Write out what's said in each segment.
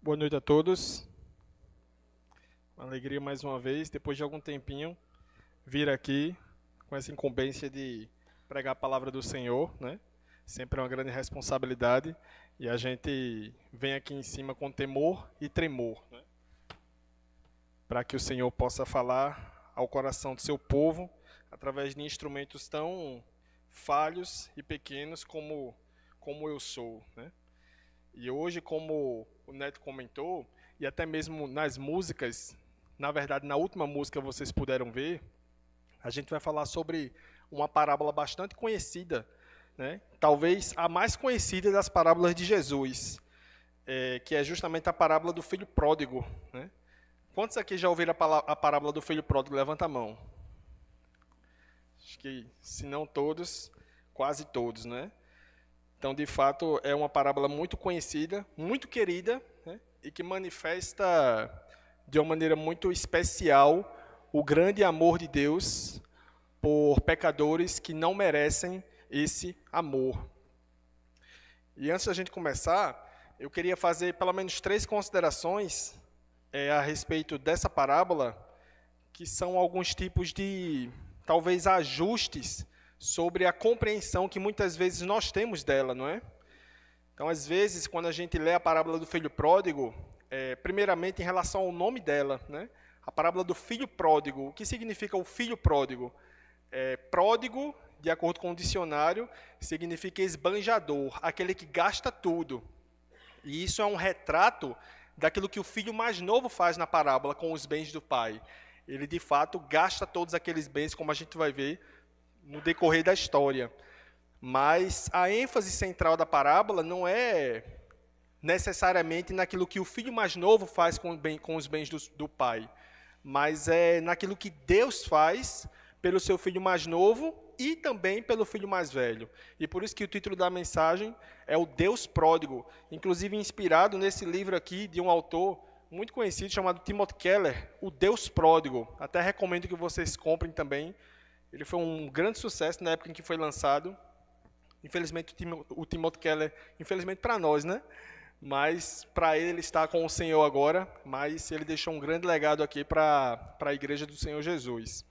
Boa noite a todos. Uma alegria mais uma vez, depois de algum tempinho, vir aqui com essa incumbência de pregar a palavra do Senhor, né? Sempre é uma grande responsabilidade e a gente vem aqui em cima com temor e tremor, né? Para que o Senhor possa falar ao coração do seu povo através de instrumentos tão falhos e pequenos como eu sou, né? E hoje, como o Neto comentou, e até mesmo nas músicas, na verdade, na última música vocês puderam ver, a gente vai falar sobre uma parábola bastante conhecida, né? Talvez a mais conhecida das parábolas de Jesus, que é justamente a parábola do filho pródigo, né? Quantos aqui já ouviram a parábola do filho pródigo? Levanta a mão. Acho que, se não todos, quase todos, né? Então, de fato, é uma parábola muito conhecida, muito querida, né? E que manifesta de uma maneira muito especial o grande amor de Deus por pecadores que não merecem esse amor. E antes da gente começar, eu queria fazer pelo menos 3 considerações a respeito dessa parábola, que são alguns tipos de, talvez, ajustes sobre a compreensão que muitas vezes nós temos dela, não é? Então, às vezes, quando a gente lê a parábola do filho pródigo, primeiramente em relação ao nome dela, né? A parábola do filho pródigo, o que significa o filho pródigo? Pródigo, de acordo com o dicionário, significa esbanjador, aquele que gasta tudo. E isso é um retrato daquilo que o filho mais novo faz na parábola com os bens do pai. Ele, de fato, gasta todos aqueles bens, como a gente vai ver no decorrer da história. Mas a ênfase central da parábola não é necessariamente naquilo que o filho mais novo faz com os bens do pai, mas é naquilo que Deus faz pelo seu filho mais novo e também pelo filho mais velho. E por isso que o título da mensagem é o Deus Pródigo, inclusive inspirado nesse livro aqui de um autor muito conhecido chamado Timothy Keller, O Deus Pródigo. Até recomendo que vocês comprem também. Ele foi um grande sucesso na época em que foi lançado. Infelizmente, o Timothy Keller, infelizmente para nós, né? Mas para ele está com o Senhor agora, mas ele deixou um grande legado aqui para a igreja do Senhor Jesus.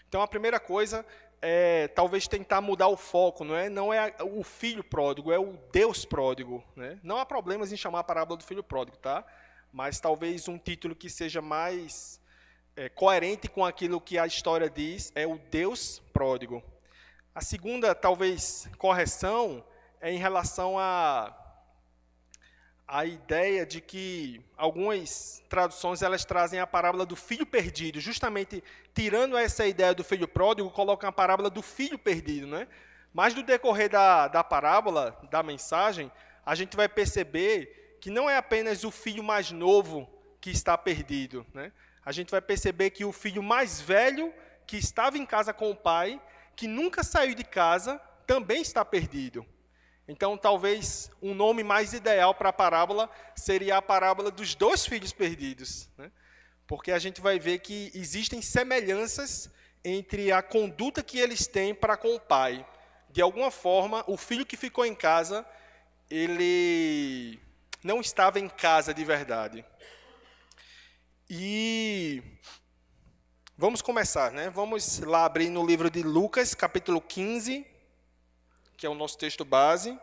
Então, a primeira coisa é talvez tentar mudar o foco, não é o filho pródigo, é o Deus pródigo, né? Não há problemas em chamar a parábola do filho pródigo, tá? Mas talvez um título que seja mais coerente com aquilo que a história diz é o Deus pródigo. A segunda, talvez, correção é em relação à ideia de que algumas traduções elas trazem a parábola do filho perdido, justamente tirando essa ideia do filho pródigo, colocam a parábola do filho perdido, né? Mas no decorrer da parábola, da mensagem, a gente vai perceber que não é apenas o filho mais novo que está perdido, né? A gente vai perceber que o filho mais velho, que estava em casa com o pai, que nunca saiu de casa, também está perdido. Então, talvez um nome mais ideal para a parábola seria a parábola dos 2 filhos perdidos, né? Porque a gente vai ver que existem semelhanças entre a conduta que eles têm para com o pai. De alguma forma, o filho que ficou em casa, ele não estava em casa de verdade. E vamos começar, né? Vamos lá abrir no livro de Lucas, capítulo 15, que é o nosso texto base.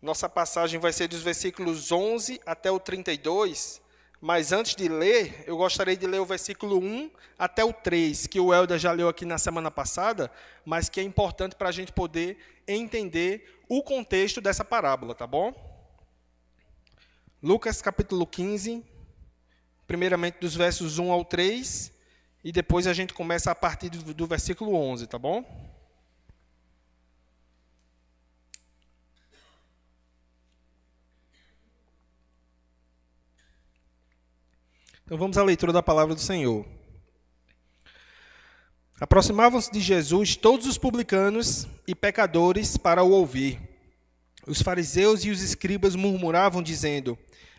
Nossa passagem vai ser dos versículos 11 até o 32, mas antes de ler, eu gostaria de ler o versículo 1 até o 3, que o Helder já leu aqui na semana passada, mas que é importante para a gente poder entender o contexto dessa parábola, tá bom? Lucas, capítulo 15, primeiramente dos versos 1 ao 3, e depois a gente começa a partir do versículo 11, tá bom? Então vamos à leitura da palavra do Senhor. Aproximavam-se de Jesus todos os publicanos e pecadores para o ouvir. Os fariseus e os escribas murmuravam, dizendo: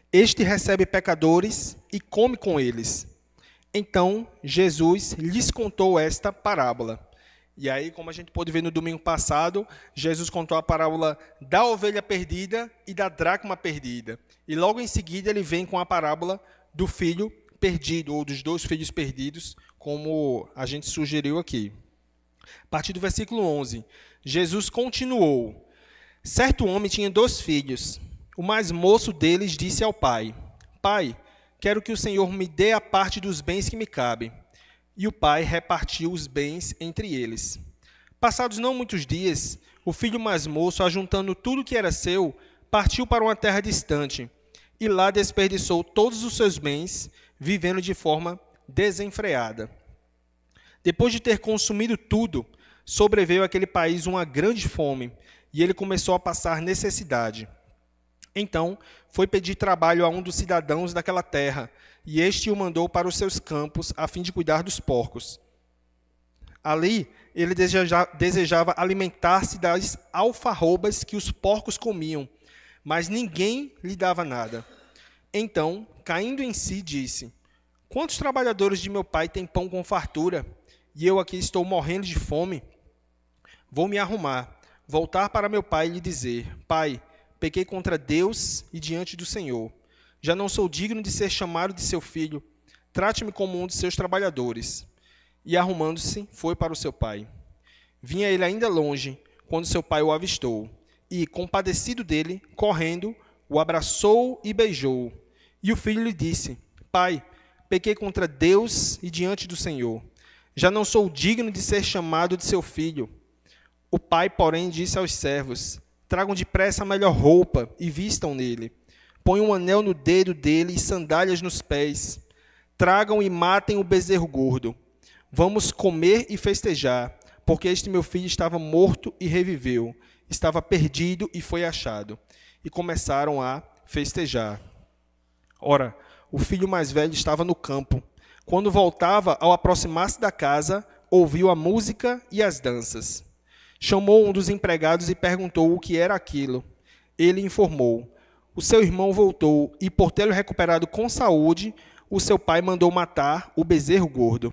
Este recebe pecadores e come com eles. Então Jesus lhes contou esta parábola. E aí, como a gente pôde ver no domingo passado, Jesus contou a parábola da ovelha perdida e da dracma perdida. E logo em seguida ele vem com a parábola do filho perdido, ou dos 2 filhos perdidos, como a gente sugeriu aqui. A partir do versículo 11, Jesus continuou: certo homem tinha 2 filhos. O mais moço deles disse ao pai: Pai, quero que o Senhor me dê a parte dos bens que me cabe. E o pai repartiu os bens entre eles. Passados não muitos dias, o filho mais moço, ajuntando tudo que era seu, partiu para uma terra distante, e lá desperdiçou todos os seus bens, vivendo de forma desenfreada. Depois de ter consumido tudo, sobreveio àquele país uma grande fome, e ele começou a passar necessidade. Então, foi pedir trabalho a um dos cidadãos daquela terra, e este o mandou para os seus campos, a fim de cuidar dos porcos. Ali, ele desejava alimentar-se das alfarrobas que os porcos comiam, mas ninguém lhe dava nada. Então, caindo em si, disse: Quantos trabalhadores de meu pai têm pão com fartura, e eu aqui estou morrendo de fome? Vou me arrumar, voltar para meu pai e lhe dizer: Pai, pequei contra Deus e diante do Senhor. Já não sou digno de ser chamado de seu filho. Trate-me como um de seus trabalhadores. E arrumando-se, foi para o seu pai. Vinha ele ainda longe, quando seu pai o avistou. E, compadecido dele, correndo, o abraçou e beijou. E o filho lhe disse: Pai, pequei contra Deus e diante do Senhor. Já não sou digno de ser chamado de seu filho. O pai, porém, disse aos servos: Tragam depressa a melhor roupa e vistam nele. Ponham um anel no dedo dele e sandálias nos pés. Tragam e matem o bezerro gordo. Vamos comer e festejar, porque este meu filho estava morto e reviveu. Estava perdido e foi achado. E começaram a festejar. Ora, o filho mais velho estava no campo. Quando voltava, ao aproximar-se da casa, ouviu a música e as danças. Chamou um dos empregados e perguntou o que era aquilo. Ele informou: o seu irmão voltou e, por tê-lo recuperado com saúde, o seu pai mandou matar o bezerro gordo.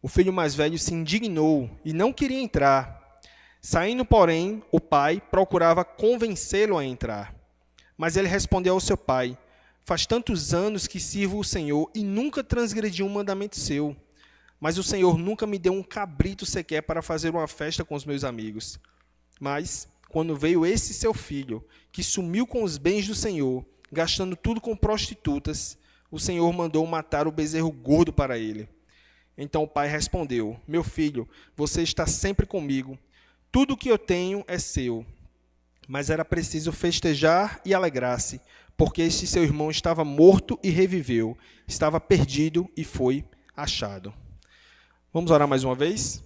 O filho mais velho se indignou e não queria entrar. Saindo, porém, o pai procurava convencê-lo a entrar. Mas ele respondeu ao seu pai: Faz tantos anos que sirvo o Senhor e nunca transgredi um mandamento seu. Mas o Senhor nunca me deu um cabrito sequer para fazer uma festa com os meus amigos. Mas, quando veio esse seu filho, que sumiu com os bens do Senhor, gastando tudo com prostitutas, o Senhor mandou matar o bezerro gordo para ele. Então o pai respondeu: Meu filho, você está sempre comigo. Tudo o que eu tenho é seu. Mas era preciso festejar e alegrar-se, porque este seu irmão estava morto e reviveu, estava perdido e foi achado. Vamos orar mais uma vez?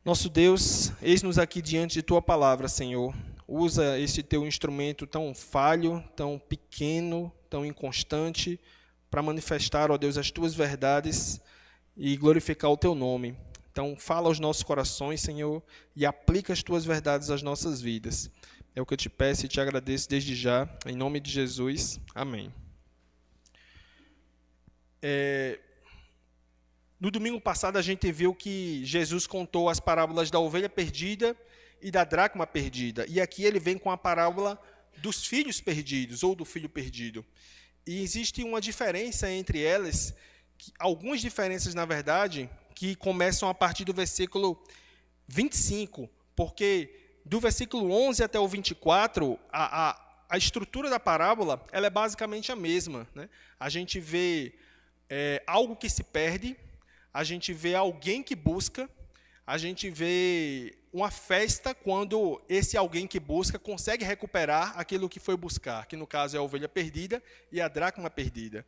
Nosso Deus, eis-nos aqui diante de Tua palavra, Senhor. Usa este Teu instrumento tão falho, tão pequeno, tão inconstante, para manifestar, ó Deus, as Tuas verdades e glorificar o Teu nome. Então, fala aos nossos corações, Senhor, e aplica as Tuas verdades às nossas vidas. É o que eu te peço e te agradeço desde já, em nome de Jesus. Amém. No domingo passado, a gente viu que Jesus contou as parábolas da ovelha perdida e da dracma perdida. E aqui ele vem com a parábola dos filhos perdidos, ou do filho perdido. E existe uma diferença entre elas, algumas diferenças, na verdade, que começam a partir do versículo 25, porque do versículo 11 até o 24, a estrutura da parábola ela é basicamente a mesma, né? A gente vê algo que se perde, a gente vê alguém que busca, a gente vê uma festa quando esse alguém que busca consegue recuperar aquilo que foi buscar, que no caso é a ovelha perdida e a dracma perdida.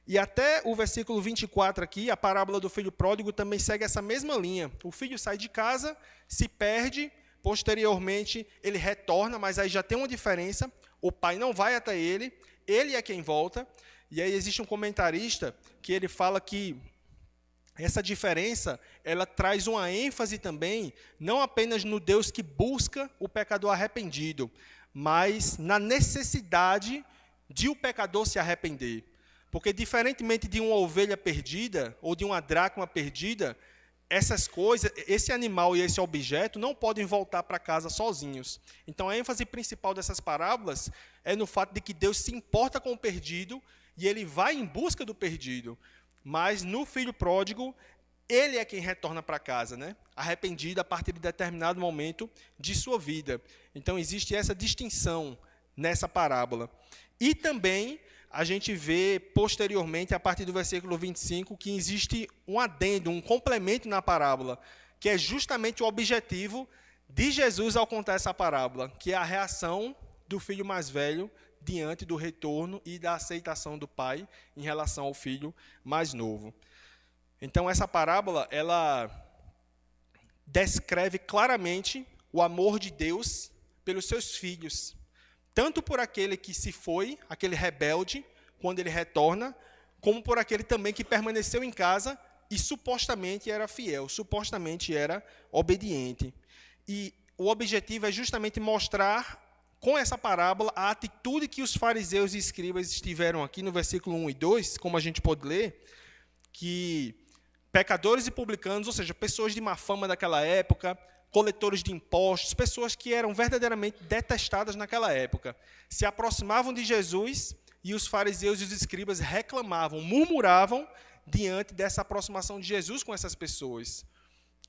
E até o versículo 24 aqui, a parábola do filho pródigo também segue essa mesma linha. O filho sai de casa, se perde, posteriormente ele retorna, mas aí já tem uma diferença, o pai não vai até ele é quem volta, e aí existe um comentarista que ele fala que essa diferença, ela traz uma ênfase também, não apenas no Deus que busca o pecador arrependido, mas na necessidade de o pecador se arrepender. Porque, diferentemente de uma ovelha perdida, ou de uma dracma perdida, essas coisas, esse animal e esse objeto não podem voltar para casa sozinhos. Então, a ênfase principal dessas parábolas é no fato de que Deus se importa com o perdido e ele vai em busca do perdido. Mas no filho pródigo, ele é quem retorna para casa, né? Arrependido a partir de determinado momento de sua vida. Então, existe essa distinção nessa parábola. E também a gente vê posteriormente, a partir do versículo 25, que existe um adendo, um complemento na parábola, que é justamente o objetivo de Jesus ao contar essa parábola, que é a reação do filho mais velho diante do retorno e da aceitação do pai em relação ao filho mais novo. Então, essa parábola, ela descreve claramente o amor de Deus pelos seus filhos, tanto por aquele que se foi, aquele rebelde, quando ele retorna, como por aquele também que permaneceu em casa e supostamente era fiel, supostamente era obediente. E o objetivo é justamente mostrar, com essa parábola, a atitude que os fariseus e escribas tiveram aqui no versículo 1 e 2, como a gente pode ler, que pecadores e publicanos, ou seja, pessoas de má fama daquela época, coletores de impostos, pessoas que eram verdadeiramente detestadas naquela época, se aproximavam de Jesus e os fariseus e os escribas reclamavam, murmuravam diante dessa aproximação de Jesus com essas pessoas.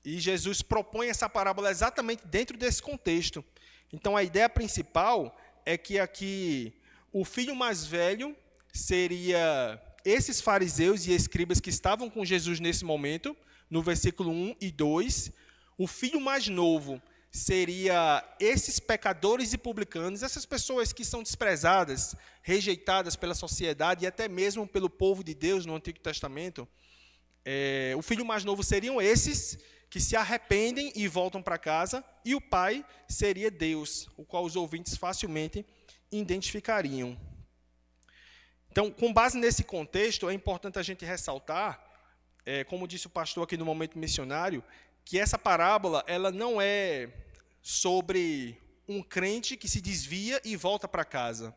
E Jesus propõe essa parábola exatamente dentro desse contexto. Então, a ideia principal é que aqui o filho mais velho seria esses fariseus e escribas que estavam com Jesus nesse momento, no versículo 1 e 2. O filho mais novo seria esses pecadores e publicanos, essas pessoas que são desprezadas, rejeitadas pela sociedade e até mesmo pelo povo de Deus no Antigo Testamento. O filho mais novo seriam esses que se arrependem e voltam para casa, e o pai seria Deus, o qual os ouvintes facilmente identificariam. Então, com base nesse contexto, é importante a gente ressaltar, como disse o pastor aqui no momento missionário, que essa parábola ela não é sobre um crente que se desvia e volta para casa.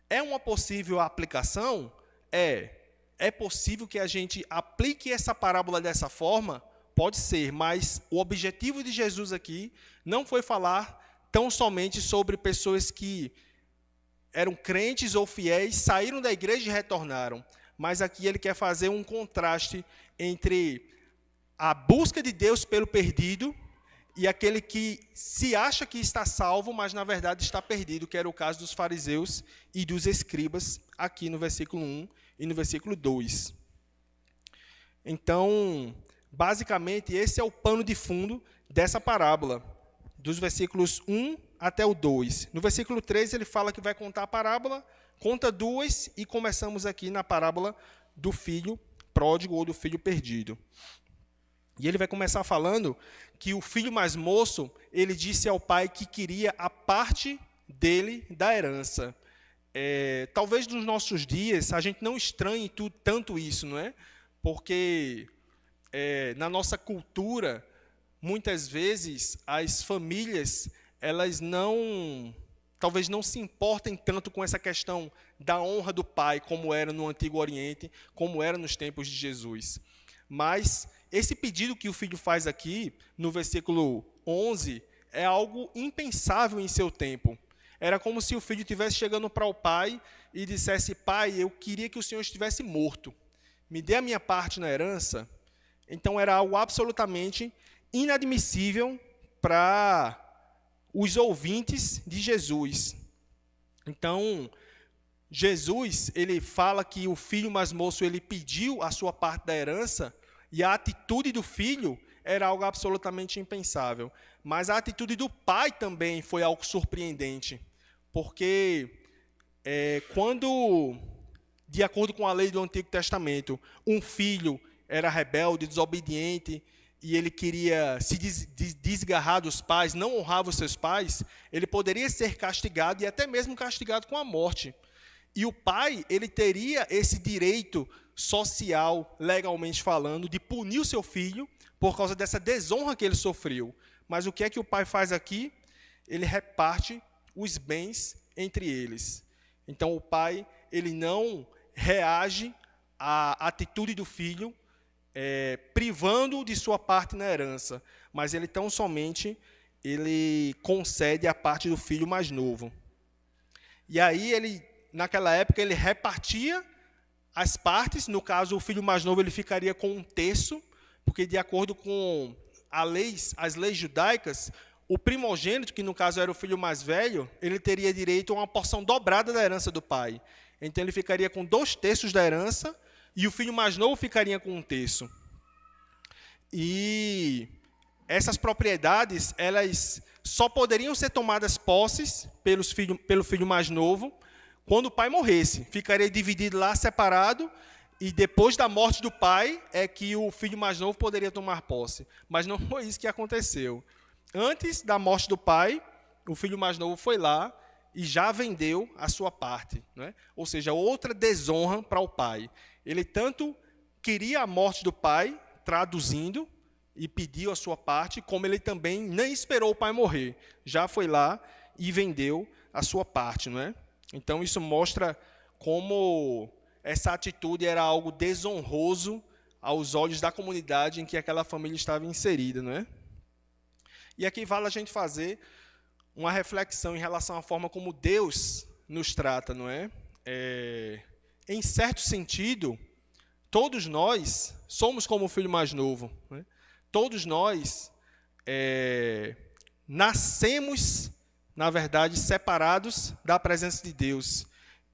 É uma possível aplicação? É possível que a gente aplique essa parábola dessa forma? Pode ser, mas o objetivo de Jesus aqui não foi falar tão somente sobre pessoas que eram crentes ou fiéis, saíram da igreja e retornaram. Mas aqui ele quer fazer um contraste entre a busca de Deus pelo perdido e aquele que se acha que está salvo, mas na verdade está perdido, que era o caso dos fariseus e dos escribas, aqui no versículo 1 e no versículo 2. Então, basicamente, esse é o pano de fundo dessa parábola, dos versículos 1 até o 2. No versículo 3, ele fala que vai contar a parábola, conta duas, e começamos aqui na parábola do filho pródigo ou do filho perdido. E ele vai começar falando que o filho mais moço, ele disse ao pai que queria a parte dele da herança. Talvez nos nossos dias a gente não estranhe tanto isso, não é? Porque na nossa cultura, muitas vezes as famílias elas talvez não se importem tanto com essa questão da honra do pai, como era no Antigo Oriente, como era nos tempos de Jesus. Mas esse pedido que o filho faz aqui, no versículo 11, é algo impensável em seu tempo. Era como se o filho estivesse chegando para o pai e dissesse: pai, eu queria que o senhor estivesse morto. Me dê a minha parte na herança. Então, era algo absolutamente inadmissível para os ouvintes de Jesus. Então, Jesus, ele fala que o filho mais moço, ele pediu a sua parte da herança, e a atitude do filho era algo absolutamente impensável. Mas a atitude do pai também foi algo surpreendente, porque quando, de acordo com a lei do Antigo Testamento, um filho era rebelde, desobediente, e ele queria se desgarrar dos pais, não honrava os seus pais, ele poderia ser castigado e até mesmo castigado com a morte. E o pai, ele teria esse direito social, legalmente falando, de punir o seu filho por causa dessa desonra que ele sofreu. Mas o que é que o pai faz aqui? Ele reparte os bens entre eles. Então o pai, ele não reage à atitude do filho privando de sua parte na herança, mas ele tão somente ele concede a parte do filho mais novo. E aí naquela época ele repartia as partes. No caso, o filho mais novo ele ficaria com 1/3, porque de acordo com as leis judaicas, o primogênito, que no caso era o filho mais velho, ele teria direito a uma porção dobrada da herança do pai. Então ele ficaria com 2/3 da herança e o filho mais novo ficaria com 1/3. E essas propriedades, elas só poderiam ser tomadas posses pelo filho mais novo quando o pai morresse. Ficaria dividido lá, separado, e depois da morte do pai é que o filho mais novo poderia tomar posse. Mas não foi isso que aconteceu. Antes da morte do pai, o filho mais novo foi lá e já vendeu a sua parte, né? Ou seja, outra desonra para o pai. Ele tanto queria a morte do pai, traduzindo, e pediu a sua parte, como ele também nem esperou o pai morrer. Já foi lá e vendeu a sua parte, não é? Então, isso mostra como essa atitude era algo desonroso aos olhos da comunidade em que aquela família estava inserida, não é? E aqui vale a gente fazer uma reflexão em relação à forma como Deus nos trata, não é? Em certo sentido, todos nós somos como o filho mais novo, né? Todos nós nascemos, na verdade, separados da presença de Deus.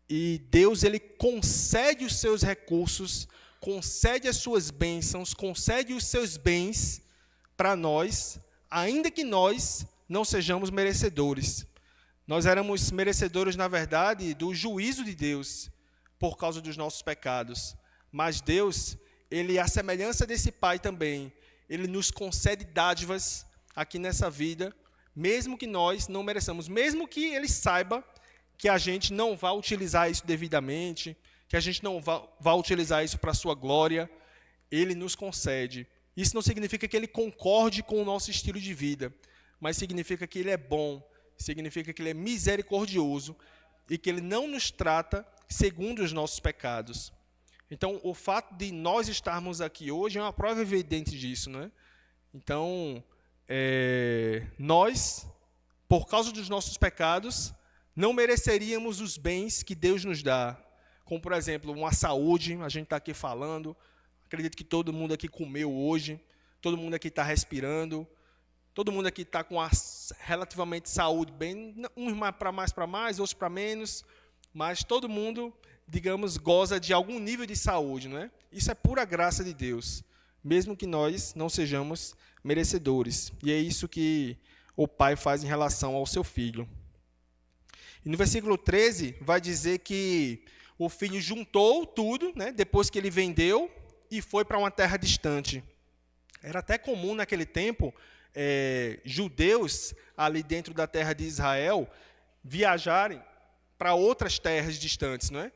E Deus, ele concede os seus recursos, concede as suas bênçãos, concede os seus bens para nós, ainda que nós não sejamos merecedores. Nós éramos merecedores, na verdade, do juízo de Deus, por causa dos nossos pecados. Mas Deus, ele, à semelhança desse Pai também, ele nos concede dádivas aqui nessa vida, mesmo que nós não mereçamos, mesmo que ele saiba que a gente não vai utilizar isso devidamente, que a gente não vai utilizar isso para a sua glória, ele nos concede. Isso não significa que ele concorde com o nosso estilo de vida, mas significa que ele é bom, significa que ele é misericordioso e que ele não nos trata segundo os nossos pecados. Então, o fato de nós estarmos aqui hoje é uma prova evidente disso, né? Então, nós, por causa dos nossos pecados, não mereceríamos os bens que Deus nos dá. Como, por exemplo, uma saúde, a gente está aqui falando, acredito que todo mundo aqui comeu hoje, todo mundo aqui está respirando, todo mundo aqui está com relativamente saúde bem, uns para mais, outros para menos, mas todo mundo, digamos, goza de algum nível de saúde, não é? Isso é pura graça de Deus, mesmo que nós não sejamos merecedores. E é isso que o pai faz em relação ao seu filho. E no versículo 13 vai dizer que o filho juntou tudo, né, depois que ele vendeu, e foi para uma terra distante. Era até comum naquele tempo, judeus ali dentro da terra de Israel viajarem para outras terras distantes, não é?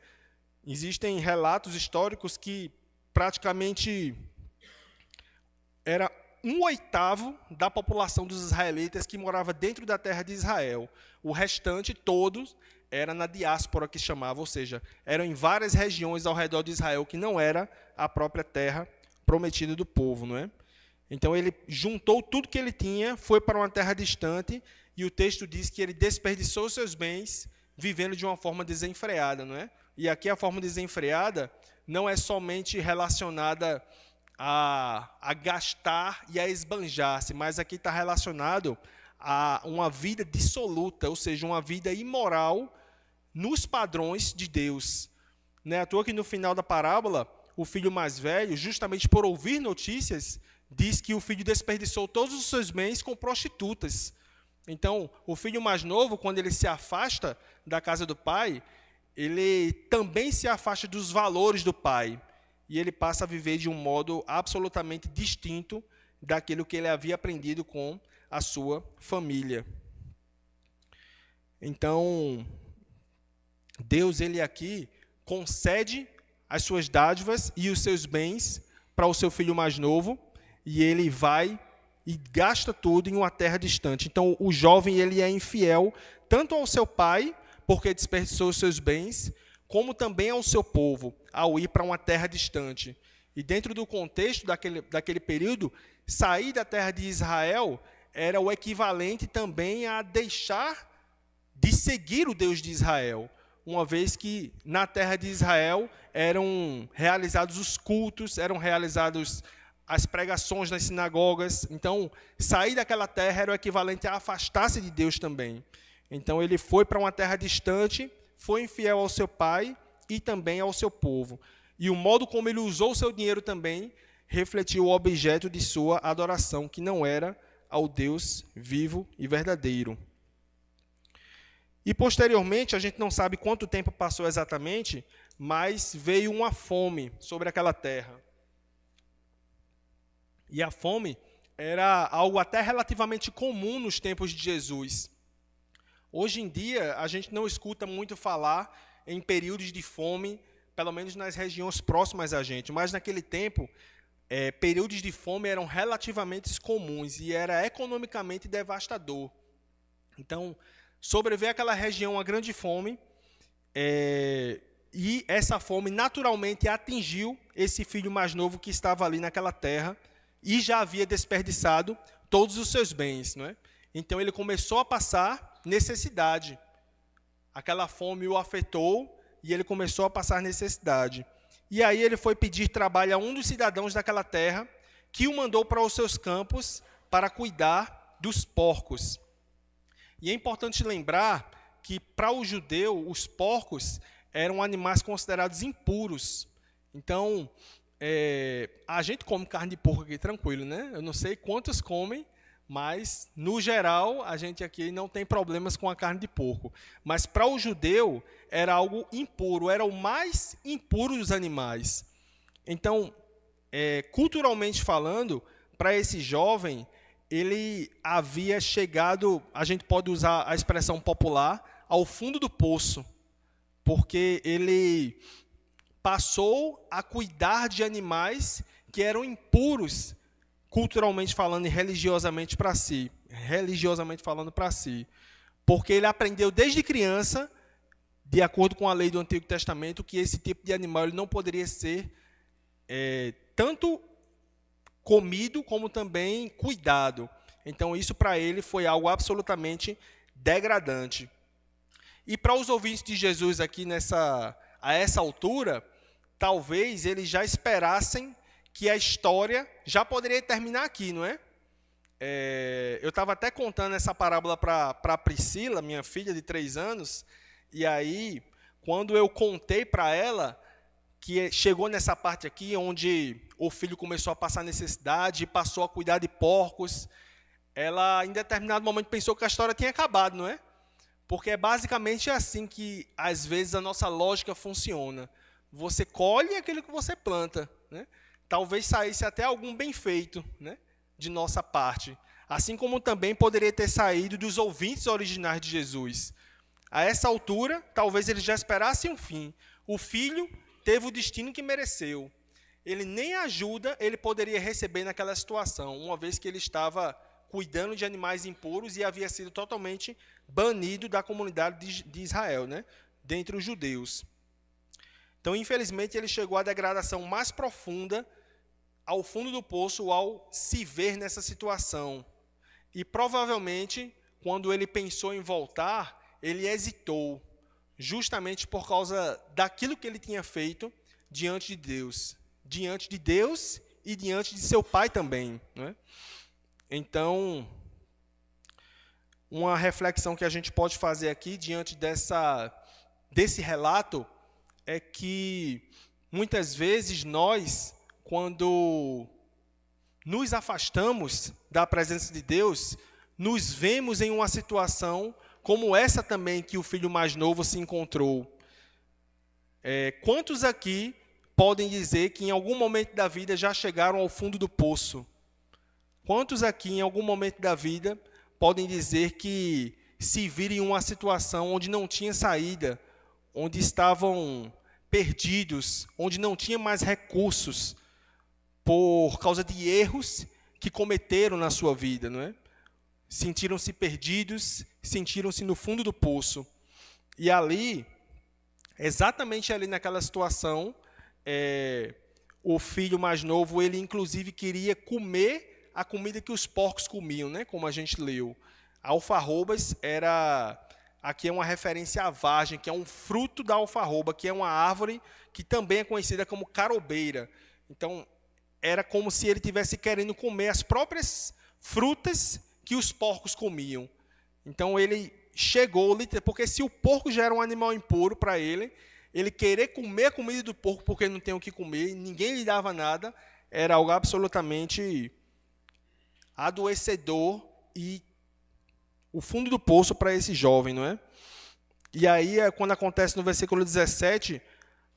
Existem relatos históricos que praticamente era 1/8 da população dos israelitas que morava dentro da terra de Israel. O restante, todos, era na diáspora que chamava, ou seja, eram em várias regiões ao redor de Israel que não era a própria terra prometida do povo, não é? Então ele juntou tudo que ele tinha, foi para uma terra distante, e o texto diz que ele desperdiçou seus bens vivendo de uma forma desenfreada, não é? E aqui a forma desenfreada não é somente relacionada a gastar e a esbanjar-se, mas aqui está relacionado a uma vida dissoluta, ou seja, uma vida imoral nos padrões de Deus. Não é à toa que no final da parábola, o filho mais velho, justamente por ouvir notícias, diz que o filho desperdiçou todos os seus bens com prostitutas. Então, o filho mais novo, quando ele se afasta da casa do pai, ele também se afasta dos valores do pai. E ele passa a viver de um modo absolutamente distinto daquilo que ele havia aprendido com a sua família. Então, Deus, ele aqui concede as suas dádivas e os seus bens para o seu filho mais novo, e ele vai e gasta tudo em uma terra distante. Então, o jovem, ele é infiel tanto ao seu pai, porque desperdiçou os seus bens, como também ao seu povo, ao ir para uma terra distante. E dentro do contexto daquele período, sair da terra de Israel era o equivalente também a deixar de seguir o Deus de Israel, uma vez que na terra de Israel eram realizados os cultos, eram realizadas as pregações nas sinagogas. Então, sair daquela terra era o equivalente a afastar-se de Deus também. Então, ele foi para uma terra distante, foi infiel ao seu pai e também ao seu povo. E o modo como ele usou o seu dinheiro também refletiu o objeto de sua adoração, que não era ao Deus vivo e verdadeiro. E posteriormente, a gente não sabe quanto tempo passou exatamente, mas veio uma fome sobre aquela terra. E a fome era algo até relativamente comum nos tempos de Jesus. Hoje em dia, a gente não escuta muito falar em períodos de fome, pelo menos nas regiões próximas a gente, mas naquele tempo, períodos de fome eram relativamente comuns e era economicamente devastador. Então, sobreveio àquela região uma grande fome, e essa fome naturalmente atingiu esse filho mais novo que estava ali naquela terra e já havia desperdiçado todos os seus bens, não é? Então ele começou a passar necessidade. Aquela fome o afetou e ele começou a passar necessidade. E aí ele foi pedir trabalho a um dos cidadãos daquela terra, que o mandou para os seus campos para cuidar dos porcos. E é importante lembrar que, para o judeu, os porcos eram animais considerados impuros. Então, a gente come carne de porco aqui tranquilo, né? Eu não sei quantos comem, mas, no geral, a gente aqui não tem problemas com a carne de porco. Mas, para o judeu, era algo impuro, era o mais impuro dos animais. Então, culturalmente falando, para esse jovem, ele havia chegado, a gente pode usar a expressão popular, ao fundo do poço, porque ele passou a cuidar de animais que eram impuros, culturalmente falando e religiosamente falando para si, porque ele aprendeu desde criança, de acordo com a lei do Antigo Testamento, que esse tipo de animal ele não poderia ser tanto comido como também cuidado. Então isso para ele foi algo absolutamente degradante. E para os ouvintes de Jesus aqui a essa altura, talvez eles já esperassem que a história já poderia terminar aqui, não é? Eu estava até contando essa parábola para a Priscila, minha filha de 3 anos, e aí, quando eu contei para ela, que chegou nessa parte aqui, onde o filho começou a passar necessidade, passou a cuidar de porcos, ela, em determinado momento, pensou que a história tinha acabado, não é? Porque é basicamente assim que, às vezes, a nossa lógica funciona. Você colhe aquilo que você planta, né? Talvez saísse até algum bem feito, né, de nossa parte. Assim como também poderia ter saído dos ouvintes originais de Jesus. A essa altura, talvez eles já esperassem um fim. O filho teve o destino que mereceu. Ele nem ajuda ele poderia receber naquela situação, uma vez que ele estava cuidando de animais impuros e havia sido totalmente banido da comunidade de Israel, né, dentre os judeus. Então, infelizmente, ele chegou à degradação mais profunda, ao fundo do poço, ao se ver nessa situação. E, provavelmente, quando ele pensou em voltar, ele hesitou, justamente por causa daquilo que ele tinha feito diante de Deus e diante de seu pai também, né? Então, uma reflexão que a gente pode fazer aqui diante desse relato é que muitas vezes nós, quando nos afastamos da presença de Deus, nos vemos em uma situação como essa também que o filho mais novo se encontrou. Quantos aqui podem dizer que em algum momento da vida já chegaram ao fundo do poço? Quantos aqui em algum momento da vida podem dizer que se viram em uma situação onde não tinha saída, onde estavam perdidos, onde não tinha mais recursos, por causa de erros que cometeram na sua vida, não é? Sentiram-se perdidos, sentiram-se no fundo do poço. E ali, exatamente ali naquela situação, o filho mais novo, ele inclusive queria comer a comida que os porcos comiam, né? Como a gente leu. Alfarrobas aqui é uma referência à vagem, que é um fruto da alfarroba, que é uma árvore que também é conhecida como carobeira. Então, era como se ele estivesse querendo comer as próprias frutas que os porcos comiam. Então, ele chegou, porque se o porco já era um animal impuro para ele querer comer a comida do porco porque não tem o que comer, ninguém lhe dava nada, era algo absolutamente adoecedor e o fundo do poço para esse jovem, não é? E aí, quando acontece no versículo 17,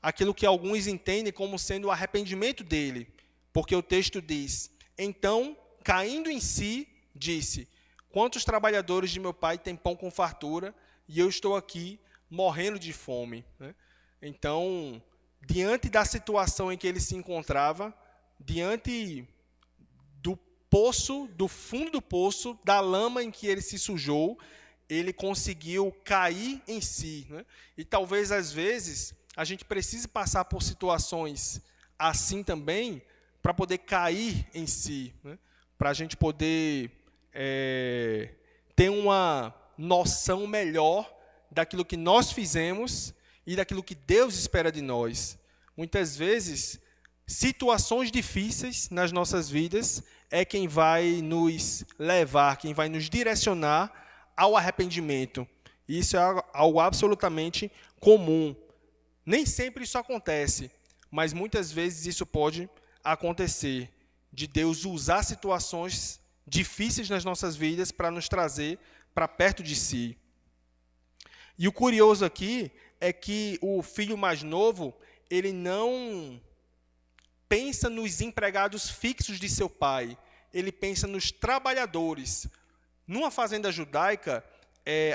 aquilo que alguns entendem como sendo o arrependimento dele, porque o texto diz: então, caindo em si, disse: quantos trabalhadores de meu pai têm pão com fartura, e eu estou aqui morrendo de fome, né? Então, diante da situação em que ele se encontrava, diante do poço, do fundo do poço, da lama em que ele se sujou, ele conseguiu cair em si, né? E talvez, às vezes, a gente precise passar por situações assim também, para poder cair em si, né? Para a gente poder ter uma noção melhor daquilo que nós fizemos e daquilo que Deus espera de nós. Muitas vezes, situações difíceis nas nossas vidas é quem vai nos levar, quem vai nos direcionar ao arrependimento. Isso é algo absolutamente comum. Nem sempre isso acontece, mas muitas vezes isso pode acontecer, de Deus usar situações difíceis nas nossas vidas para nos trazer para perto de si. E o curioso aqui é que o filho mais novo, ele não pensa nos empregados fixos de seu pai, ele pensa nos trabalhadores. Numa fazenda judaica,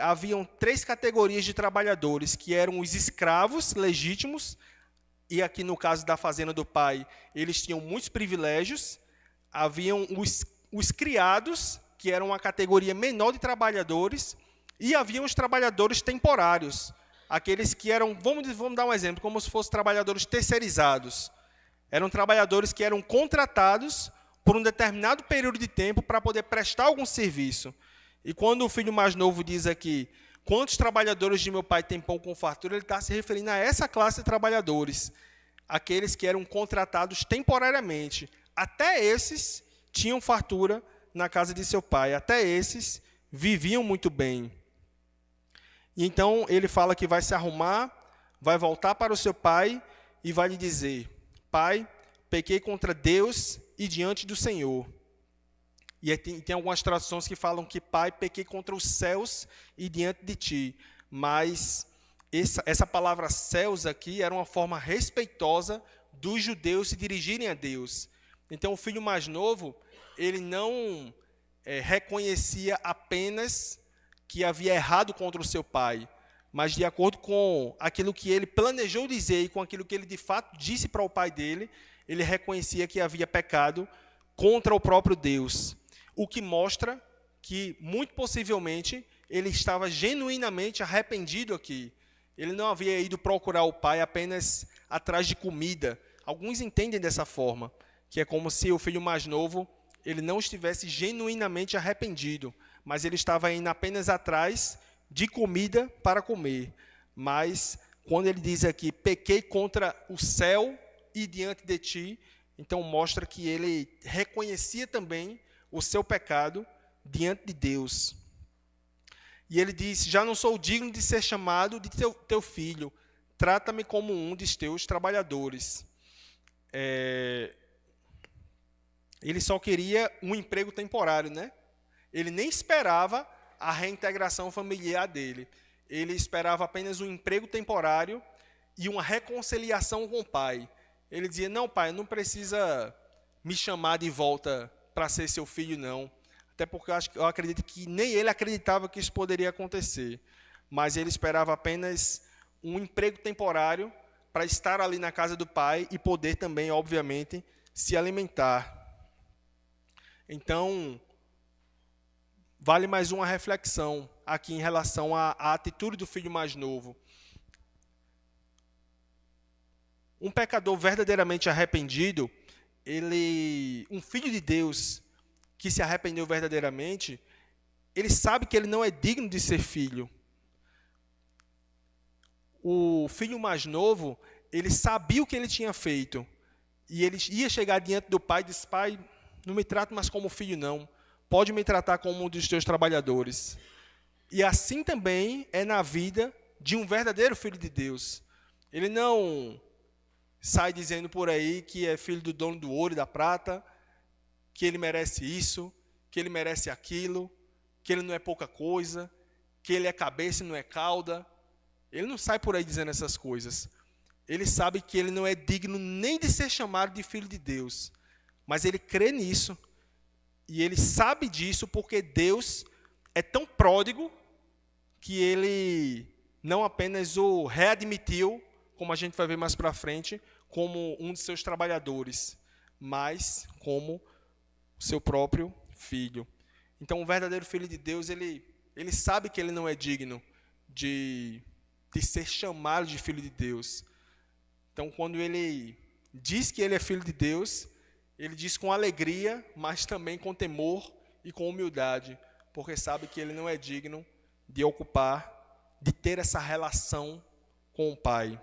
haviam 3 categorias de trabalhadores, que eram os escravos legítimos, e aqui no caso da fazenda do pai, eles tinham muitos privilégios. Haviam os criados, que eram uma categoria menor de trabalhadores, e haviam os trabalhadores temporários, aqueles que eram, vamos dar um exemplo, como se fossem trabalhadores terceirizados. Eram trabalhadores que eram contratados por um determinado período de tempo para poder prestar algum serviço. E quando o filho mais novo diz aqui, quantos trabalhadores de meu pai têm pão com fartura, ele está se referindo a essa classe de trabalhadores, aqueles que eram contratados temporariamente. Até esses tinham fartura na casa de seu pai, até esses viviam muito bem. E então ele fala que vai se arrumar, vai voltar para o seu pai e vai lhe dizer: pai, pequei contra Deus e diante do Senhor. E tem algumas traduções que falam que, pai, pequei contra os céus e diante de ti. Mas essa palavra céus aqui era uma forma respeitosa dos judeus se dirigirem a Deus. Então, o filho mais novo, ele não reconhecia apenas que havia errado contra o seu pai, mas de acordo com aquilo que ele planejou dizer e com aquilo que ele de fato disse para o pai dele, ele reconhecia que havia pecado contra o próprio Deus. O que mostra que, muito possivelmente, ele estava genuinamente arrependido aqui. Ele não havia ido procurar o pai apenas atrás de comida. Alguns entendem dessa forma, que é como se o filho mais novo ele não estivesse genuinamente arrependido, mas ele estava indo apenas atrás de comida para comer. Mas, quando ele diz aqui, pequei contra o céu e diante de ti, então mostra que ele reconhecia também o seu pecado diante de Deus. E ele diz: já não sou digno de ser chamado de teu filho, trata-me como um dos teus trabalhadores. Ele só queria um emprego temporário, né? Ele nem esperava a reintegração familiar dele. Ele esperava apenas um emprego temporário e uma reconciliação com o pai. Ele dizia: não, pai, não precisa me chamar de volta para ser seu filho, não. Até porque eu acredito que nem ele acreditava que isso poderia acontecer. Mas ele esperava apenas um emprego temporário para estar ali na casa do pai e poder também, obviamente, se alimentar. Então, vale mais uma reflexão aqui em relação à atitude do filho mais novo. Um pecador verdadeiramente arrependido, um filho de Deus que se arrependeu verdadeiramente, ele sabe que ele não é digno de ser filho. O filho mais novo, ele sabia o que ele tinha feito. E ele ia chegar diante do pai e disse: pai, não me trata mais como filho, não. Pode me tratar como um dos teus trabalhadores. E assim também é na vida de um verdadeiro filho de Deus. Ele não sai dizendo por aí que é filho do dono do ouro e da prata, que ele merece isso, que ele merece aquilo, que ele não é pouca coisa, que ele é cabeça e não é cauda. Ele não sai por aí dizendo essas coisas. Ele sabe que ele não é digno nem de ser chamado de filho de Deus. Mas ele crê nisso. E ele sabe disso porque Deus é tão pródigo que ele não apenas o readmitiu, como a gente vai ver mais para frente, como um de seus trabalhadores, mas como seu próprio filho. Então, o verdadeiro filho de Deus, ele sabe que ele não é digno de ser chamado de filho de Deus. Então, quando ele diz que ele é filho de Deus, ele diz com alegria, mas também com temor e com humildade, porque sabe que ele não é digno de ocupar, de ter essa relação com o Pai.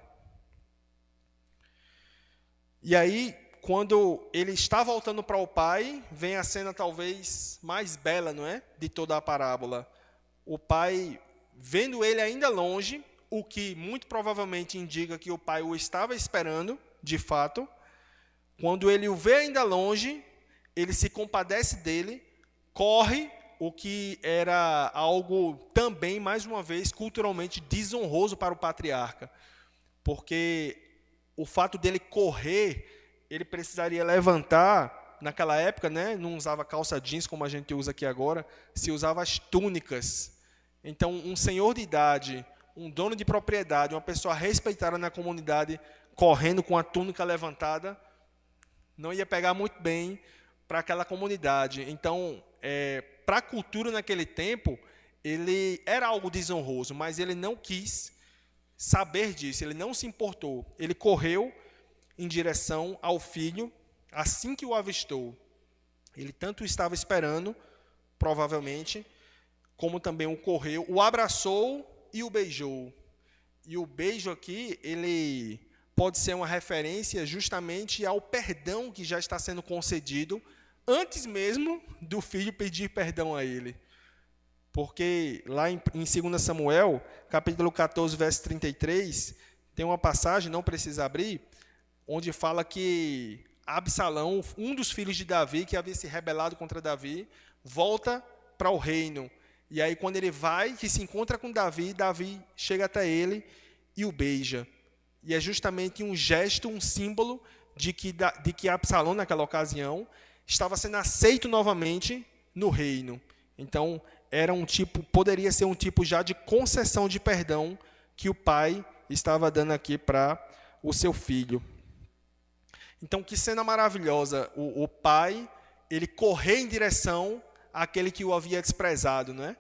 E aí, quando ele está voltando para o pai, vem a cena talvez mais bela, não é? De toda a parábola. O pai, vendo ele ainda longe, o que muito provavelmente indica que o pai o estava esperando, de fato. Quando ele o vê ainda longe, ele se compadece dele, corre, o que era algo também, mais uma vez, culturalmente desonroso para o patriarca. Porque o fato dele correr, ele precisaria levantar, naquela época, né, não usava calça jeans como a gente usa aqui agora, se usava as túnicas. Então, um senhor de idade, um dono de propriedade, uma pessoa respeitada na comunidade, correndo com a túnica levantada, não ia pegar muito bem para aquela comunidade. Então, para a cultura naquele tempo, ele era algo desonroso, mas ele não quis saber disso, ele não se importou. Ele correu em direção ao filho assim que o avistou. Ele tanto estava esperando, provavelmente, como também o correu, o abraçou e o beijou. E o beijo aqui, ele pode ser uma referência justamente ao perdão que já está sendo concedido antes mesmo do filho pedir perdão a ele. Porque lá em 2 Samuel, capítulo 14, verso 33, tem uma passagem, não precisa abrir, onde fala que Absalão, um dos filhos de Davi, que havia se rebelado contra Davi, volta para o reino. E aí, quando ele vai, que se encontra com Davi, Davi chega até ele e o beija. E é justamente um gesto, um símbolo de que Absalão, naquela ocasião, estava sendo aceito novamente no reino. Então, poderia ser um tipo já de concessão de perdão que o pai estava dando aqui para o seu filho. Então, que cena maravilhosa, o pai, ele correr em direção àquele que o havia desprezado, não é?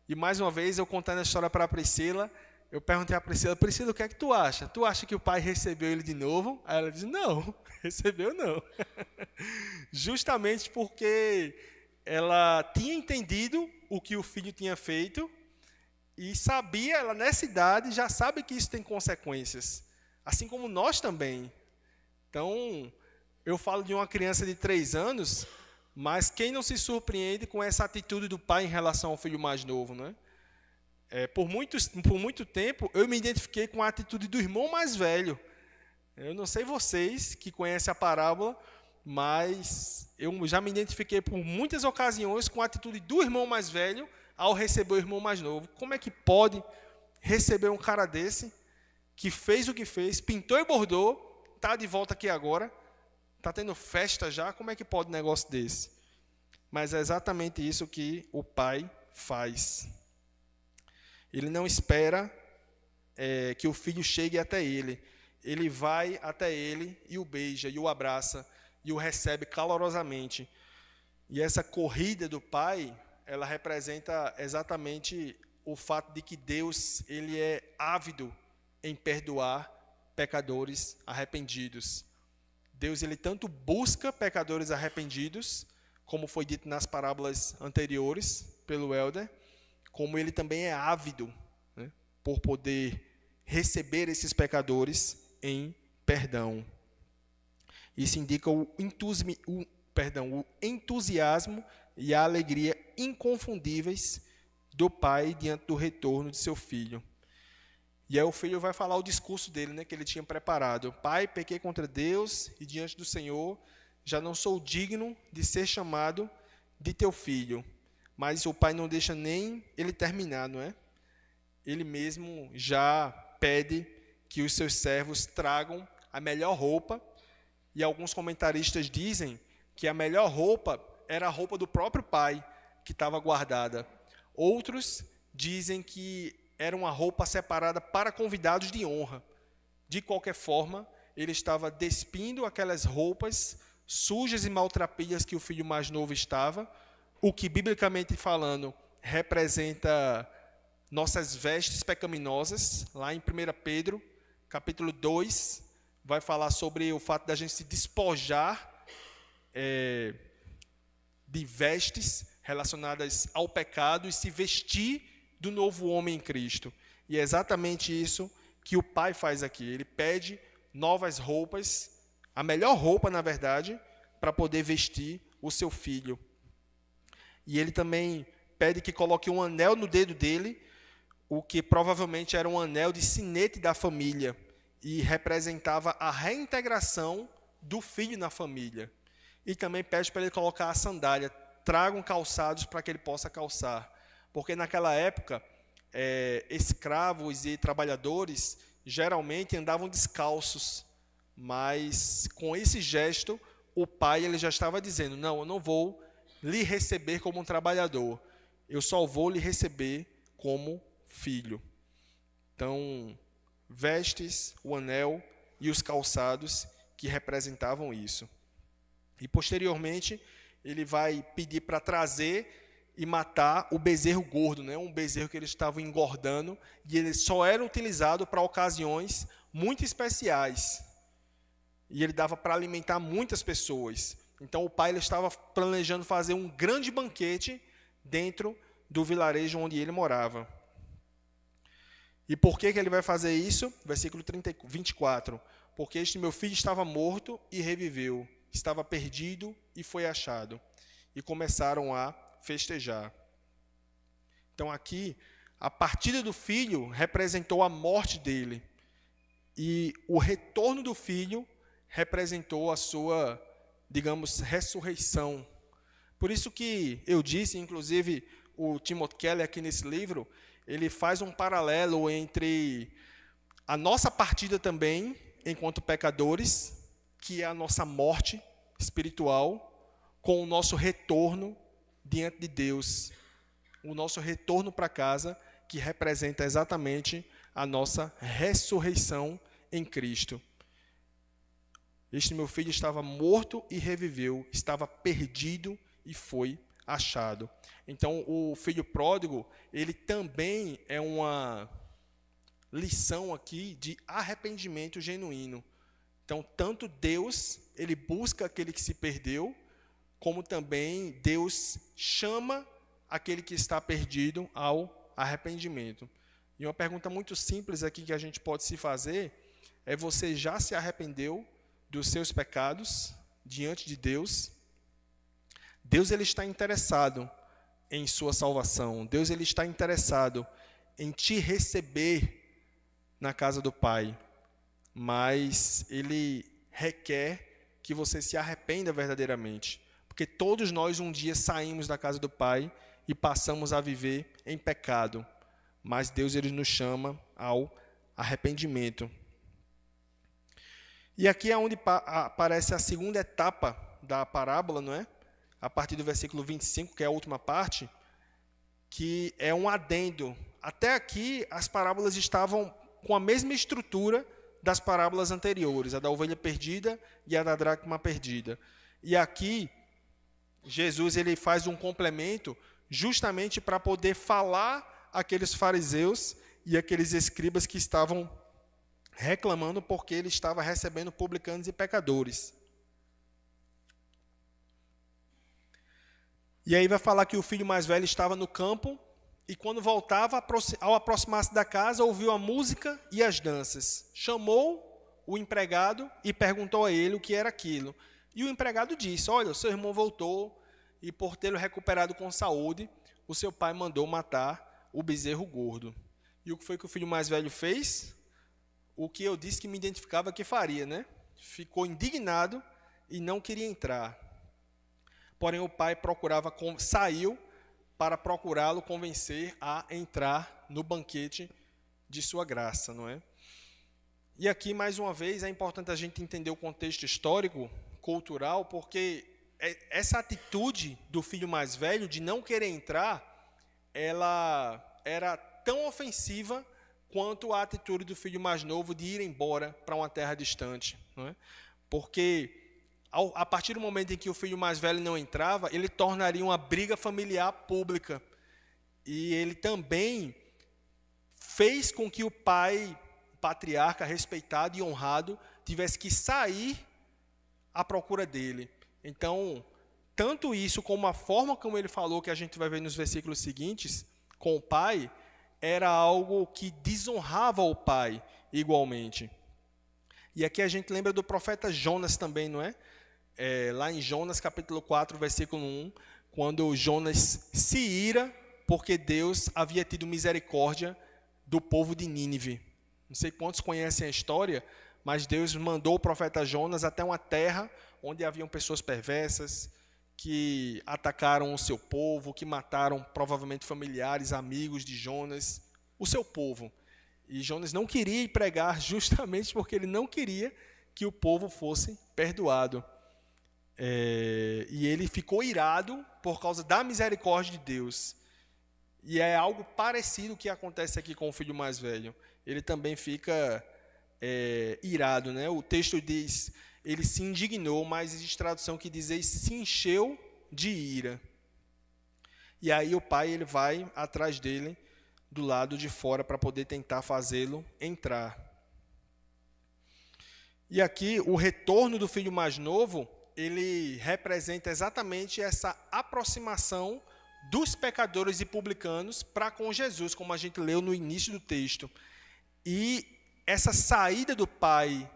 E mais uma vez, eu contando a história para a Priscila, eu perguntei a Priscila, Priscila, o que é que tu acha? Tu acha que o pai recebeu ele de novo? Aí ela disse, não, recebeu não. Justamente porque ela tinha entendido o que o filho tinha feito e sabia, ela nessa idade já sabe que isso tem consequências, assim como nós também. Então, eu falo de uma criança de 3 anos, mas quem não se surpreende com essa atitude do pai em relação ao filho mais novo, né? Por muito tempo, eu me identifiquei com a atitude do irmão mais velho. Eu não sei vocês que conhecem a parábola, mas eu já me identifiquei por muitas ocasiões com a atitude do irmão mais velho ao receber o irmão mais novo. Como é que pode receber um cara desse, que fez o que fez, pintou e bordou, está de volta aqui agora, está tendo festa já, como é que pode um negócio desse? Mas é exatamente isso que o pai faz. Ele não espera que o filho chegue até ele. Ele vai até ele e o beija, e o abraça, e o recebe calorosamente. E essa corrida do pai, ela representa exatamente o fato de que Deus, ele é ávido em perdoar pecadores arrependidos. Deus, ele tanto busca pecadores arrependidos, como foi dito nas parábolas anteriores pelo Elder, como ele também é ávido, né, por poder receber esses pecadores em perdão. Isso indica o entusiasmo e a alegria inconfundíveis do pai diante do retorno de seu filho. E aí o filho vai falar o discurso dele, né, que ele tinha preparado. Pai, pequei contra Deus e diante do Senhor, já não sou digno de ser chamado de teu filho. Mas o pai não deixa nem ele terminar, não é? Ele mesmo já pede que os seus servos tragam a melhor roupa. E alguns comentaristas dizem que a melhor roupa era a roupa do próprio pai, que estava guardada. Outros dizem que era uma roupa separada para convidados de honra. De qualquer forma, ele estava despindo aquelas roupas sujas e maltrapilhas que o filho mais novo estava, o que, biblicamente falando, representa nossas vestes pecaminosas. Lá em 1 Pedro, capítulo 2, vai falar sobre o fato da gente se despojar de vestes relacionadas ao pecado e se vestir do novo homem em Cristo. E é exatamente isso que o pai faz aqui. Ele pede novas roupas, a melhor roupa, na verdade, para poder vestir o seu filho. E ele também pede que coloque um anel no dedo dele, o que provavelmente era um anel de sinete da família, e representava a reintegração do filho na família. E também pede para ele colocar a sandália. Tragam calçados para que ele possa calçar. Porque naquela época, escravos e trabalhadores geralmente andavam descalços. Mas com esse gesto, o pai ele já estava dizendo, não, eu não vou lhe receber como um trabalhador. Eu só vou lhe receber como filho. Então, vestes, o anel e os calçados que representavam isso. E posteriormente, ele vai pedir para trazer e matar o bezerro gordo, né? Um bezerro que eles estavam engordando, e ele só era utilizado para ocasiões muito especiais. E ele dava para alimentar muitas pessoas. Então o pai ele estava planejando fazer um grande banquete dentro do vilarejo onde ele morava. E por que ele vai fazer isso? Versículo 24. Porque este meu filho estava morto e reviveu, estava perdido e foi achado. E começaram a festejar. Então aqui, a partida do filho representou a morte dele. E o retorno do filho representou a sua, digamos, ressurreição. Por isso que eu disse, inclusive, o Timothy Keller aqui nesse livro, ele faz um paralelo entre a nossa partida também, enquanto pecadores, que é a nossa morte espiritual, com o nosso retorno diante de Deus. O nosso retorno para casa, que representa exatamente a nossa ressurreição em Cristo. Este meu filho estava morto e reviveu, estava perdido e foi achado. Então, o filho pródigo, ele também é uma lição aqui de arrependimento genuíno. Então, tanto Deus, ele busca aquele que se perdeu, como também Deus chama aquele que está perdido ao arrependimento. E uma pergunta muito simples aqui que a gente pode se fazer é: você já se arrependeu dos seus pecados diante de Deus? Deus ele está interessado em sua salvação. Deus ele está interessado em te receber na casa do Pai. Mas ele requer que você se arrependa verdadeiramente. Porque todos nós um dia saímos da casa do Pai e passamos a viver em pecado. Mas Deus ele nos chama ao arrependimento. E aqui é onde aparece a segunda etapa da parábola, não é? A partir do versículo 25, que é a última parte, que é um adendo. Até aqui, as parábolas estavam com a mesma estrutura das parábolas anteriores, a da ovelha perdida e a da dracma perdida. E aqui, Jesus ele faz um complemento justamente para poder falar àqueles fariseus e aqueles escribas que estavam reclamando porque ele estava recebendo publicanos e pecadores. E aí vai falar que o filho mais velho estava no campo e quando voltava, ao aproximar-se da casa, ouviu a música e as danças. Chamou o empregado e perguntou a ele o que era aquilo. E o empregado disse: olha, o seu irmão voltou e por tê-lo recuperado com saúde, o seu pai mandou matar o bezerro gordo. E o que foi que o filho mais velho fez? O que eu disse que me identificava que faria, né? Ficou indignado e não queria entrar. Porém, o pai saiu para procurá-lo convencer a entrar no banquete de sua graça, não é? E aqui, mais uma vez, é importante a gente entender o contexto histórico, cultural, porque essa atitude do filho mais velho de não querer entrar, ela era tão ofensiva quanto a atitude do filho mais novo de ir embora para uma terra distante, não é? Porque a partir do momento em que o filho mais velho não entrava, ele tornaria uma briga familiar pública. E ele também fez com que o pai, patriarca, respeitado e honrado, tivesse que sair à procura dele. Então, tanto isso como a forma como ele falou, que a gente vai ver nos versículos seguintes, com o pai, era algo que desonrava o pai igualmente. E aqui a gente lembra do profeta Jonas também, não é? Lá em Jonas capítulo 4, versículo 1, quando Jonas se ira porque Deus havia tido misericórdia do povo de Nínive. Não sei quantos conhecem a história, mas Deus mandou o profeta Jonas até uma terra onde haviam pessoas perversas que atacaram o seu povo, que mataram provavelmente familiares, amigos de Jonas, o seu povo. E Jonas não queria ir pregar justamente porque ele não queria que o povo fosse perdoado. E ele ficou irado por causa da misericórdia de Deus. E é algo parecido que acontece aqui com o filho mais velho. Ele também fica irado, né? O texto diz, ele se indignou, mas existe tradução que diz, ele se encheu de ira. E aí o pai ele vai atrás dele, do lado de fora, para poder tentar fazê-lo entrar. E aqui o retorno do filho mais novo, ele representa exatamente essa aproximação dos pecadores e publicanos para com Jesus, como a gente leu no início do texto. E essa saída do pai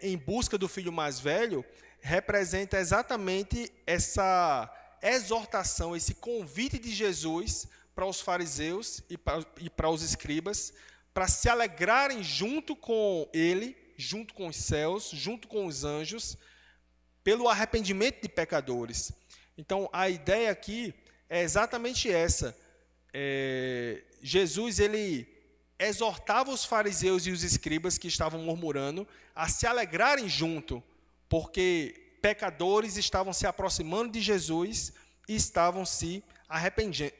em busca do filho mais velho representa exatamente essa exortação, esse convite de Jesus para os fariseus e para os escribas, para se alegrarem junto com ele, junto com os céus, junto com os anjos, pelo arrependimento de pecadores. Então, a ideia aqui é exatamente essa. Jesus, ele exortava os fariseus e os escribas que estavam murmurando a se alegrarem junto, porque pecadores estavam se aproximando de Jesus e estavam se arrependendo.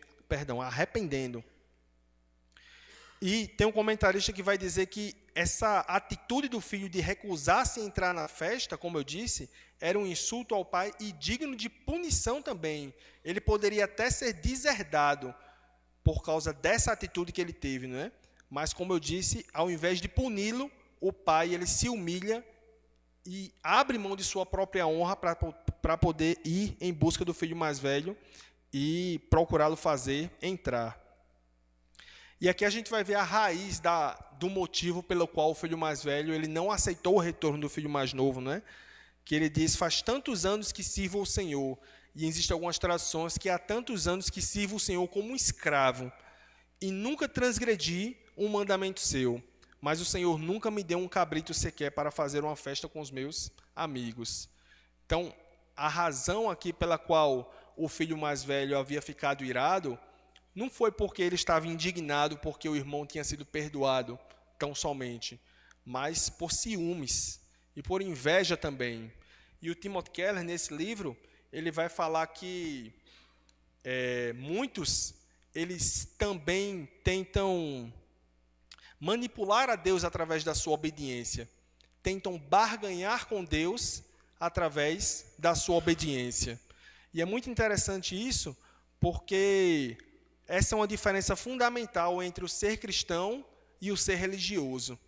E tem um comentarista que vai dizer que essa atitude do filho de recusar-se a entrar na festa, como eu disse, era um insulto ao pai e digno de punição também. Ele poderia até ser deserdado por causa dessa atitude que ele teve, não é? Mas, como eu disse, ao invés de puni-lo, o pai ele se humilha e abre mão de sua própria honra para poder ir em busca do filho mais velho e procurá-lo fazer entrar. E aqui a gente vai ver a raiz do motivo pelo qual o filho mais velho ele não aceitou o retorno do filho mais novo, né? Que ele diz, faz tantos anos que sirvo ao Senhor. E existem algumas traduções que há tantos anos que sirvo o Senhor como um escravo. E nunca transgredi um mandamento seu. Mas o Senhor nunca me deu um cabrito sequer para fazer uma festa com os meus amigos. Então, a razão aqui pela qual o filho mais velho havia ficado irado não foi porque ele estava indignado porque o irmão tinha sido perdoado tão somente, mas por ciúmes e por inveja também. E o Timothy Keller, nesse livro, ele vai falar que muitos, eles também tentam manipular a Deus através da sua obediência, tentam barganhar com Deus através da sua obediência. E é muito interessante isso, porque essa é uma diferença fundamental entre o ser cristão e o ser religioso.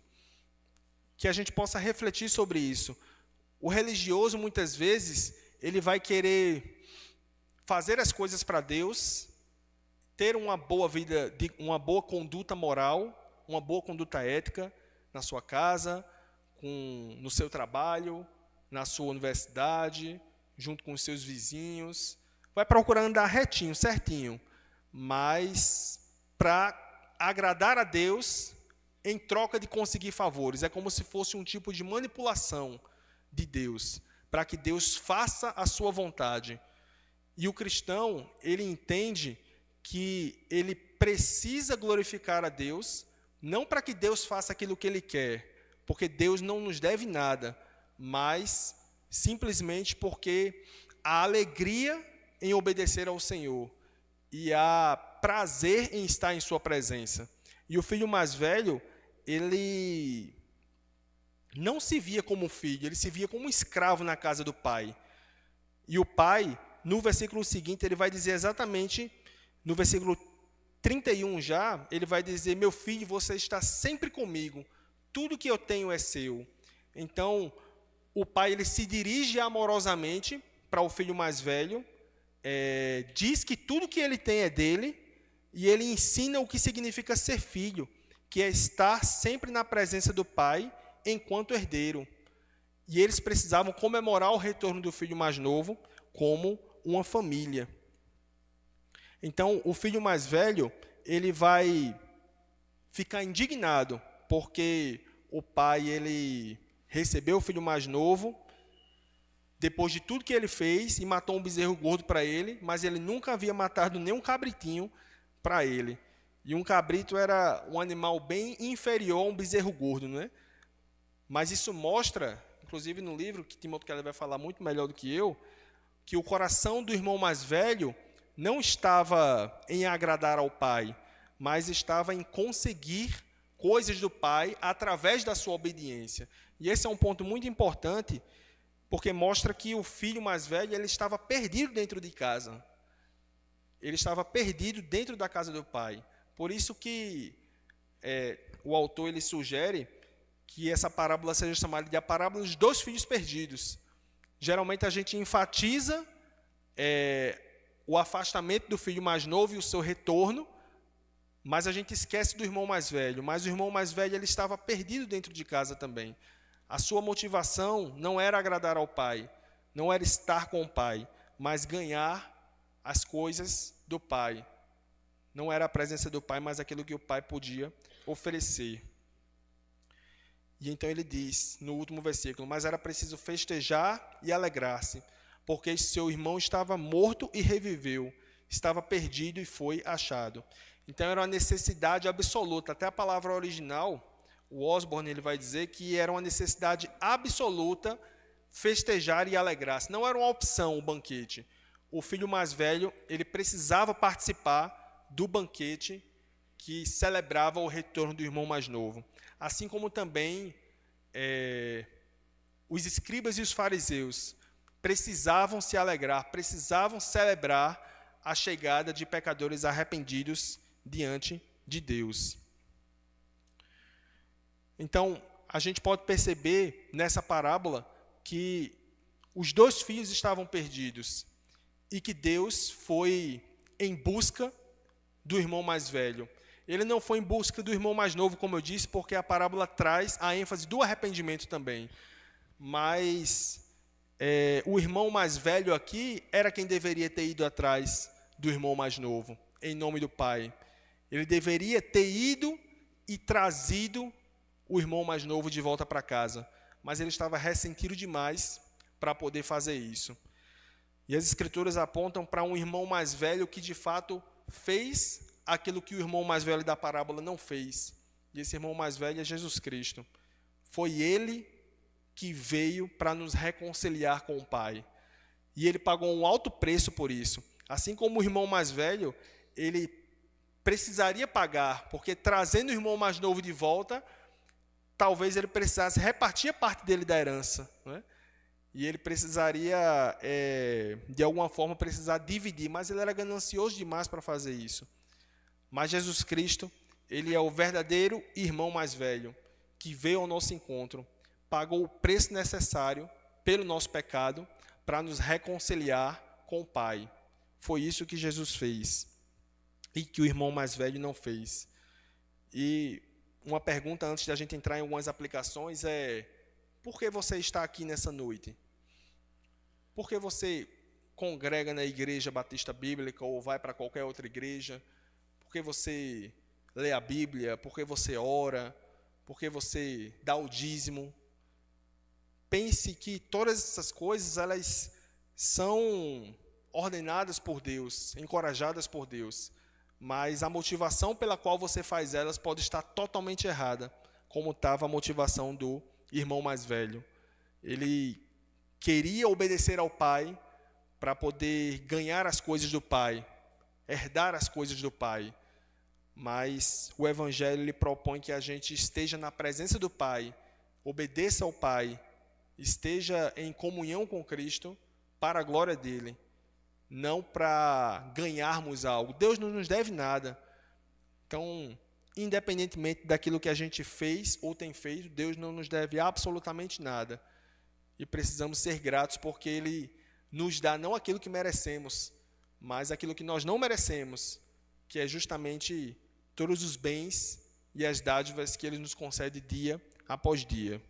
que a gente possa refletir sobre isso. O religioso, muitas vezes, ele vai querer fazer as coisas para Deus, ter uma boa vida, uma boa conduta moral, uma boa conduta ética na sua casa, no seu trabalho, na sua universidade, junto com os seus vizinhos. Vai procurar andar retinho, certinho, mas para agradar a Deus em troca de conseguir favores. É como se fosse um tipo de manipulação de Deus, para que Deus faça a sua vontade. E o cristão, ele entende que ele precisa glorificar a Deus, não para que Deus faça aquilo que ele quer, porque Deus não nos deve nada, mas simplesmente porque há alegria em obedecer ao Senhor e há prazer em estar em sua presença. E o filho mais velho, ele não se via como filho, ele se via como um escravo na casa do pai. E o pai, no versículo seguinte, ele vai dizer exatamente, no versículo 31 já, ele vai dizer: meu filho, você está sempre comigo, tudo que eu tenho é seu. Então, o pai, ele se dirige amorosamente para o filho mais velho, diz que tudo que ele tem é dele, e ele ensina o que significa ser filho, que é estar sempre na presença do pai, enquanto herdeiro. E eles precisavam comemorar o retorno do filho mais novo como uma família. Então, o filho mais velho, ele vai ficar indignado, porque o pai, ele recebeu o filho mais novo, depois de tudo que ele fez, e matou um bezerro gordo para ele, mas ele nunca havia matado nem um cabritinho para ele. E um cabrito era um animal bem inferior a um bezerro gordo, não é? Mas isso mostra, inclusive no livro, que Timóteo Keller vai falar muito melhor do que eu, que o coração do irmão mais velho não estava em agradar ao pai, mas estava em conseguir coisas do pai através da sua obediência. E esse é um ponto muito importante, porque mostra que o filho mais velho, ele estava perdido dentro de casa. Ele estava perdido dentro da casa do pai. Por isso que o autor, ele sugere que essa parábola seja chamada de a parábola dos dois filhos perdidos. Geralmente a gente enfatiza o afastamento do filho mais novo e o seu retorno, mas a gente esquece do irmão mais velho. Mas o irmão mais velho, ele estava perdido dentro de casa também. A sua motivação não era agradar ao pai, não era estar com o pai, mas ganhar as coisas do pai. Não era a presença do pai, mas aquilo que o pai podia oferecer. E então ele diz, no último versículo: mas era preciso festejar e alegrar-se, porque seu irmão estava morto e reviveu, estava perdido e foi achado. Então era uma necessidade absoluta. Até a palavra original, o Osborne, ele vai dizer que era uma necessidade absoluta festejar e alegrar-se. Não era uma opção o banquete. O filho mais velho, ele precisava participar do banquete que celebrava o retorno do irmão mais novo. Assim como também os escribas e os fariseus precisavam se alegrar, precisavam celebrar a chegada de pecadores arrependidos diante de Deus. Então, a gente pode perceber nessa parábola que os dois filhos estavam perdidos e que Deus foi em busca do irmão mais velho. Ele não foi em busca do irmão mais novo, como eu disse, porque a parábola traz a ênfase do arrependimento também. Mas o irmão mais velho aqui era quem deveria ter ido atrás do irmão mais novo, em nome do pai. Ele deveria ter ido e trazido o irmão mais novo de volta para casa, mas ele estava ressentido demais para poder fazer isso. E as escrituras apontam para um irmão mais velho que de fato fez aquilo que o irmão mais velho da parábola não fez. E esse irmão mais velho é Jesus Cristo. Foi ele que veio para nos reconciliar com o Pai. E ele pagou um alto preço por isso. Assim como o irmão mais velho, ele precisaria pagar, porque trazendo o irmão mais novo de volta, talvez ele precisasse repartir a parte dele da herança, né? E ele precisaria, de alguma forma, precisar dividir, mas ele era ganancioso demais para fazer isso. Mas Jesus Cristo, ele é o verdadeiro irmão mais velho, que veio ao nosso encontro, pagou o preço necessário pelo nosso pecado para nos reconciliar com o Pai. Foi isso que Jesus fez e que o irmão mais velho não fez. E uma pergunta antes de a gente entrar em algumas aplicações é: por que você está aqui nessa noite? Por que você congrega na igreja batista bíblica ou vai para qualquer outra igreja? Por que você lê a Bíblia? Por que você ora? Por que você dá o dízimo? Pense que todas essas coisas, elas são ordenadas por Deus, encorajadas por Deus, mas a motivação pela qual você faz elas pode estar totalmente errada, como estava a motivação do irmão mais velho. Ele queria obedecer ao pai para poder ganhar as coisas do pai, herdar as coisas do pai, mas o evangelho lhe propõe que a gente esteja na presença do pai, obedeça ao pai, esteja em comunhão com Cristo para a glória dele, não para ganharmos algo. Deus não nos deve nada. Então, independentemente daquilo que a gente fez ou tem feito, Deus não nos deve absolutamente nada. E precisamos ser gratos porque Ele nos dá não aquilo que merecemos, mas aquilo que nós não merecemos, que é justamente todos os bens e as dádivas que Ele nos concede dia após dia.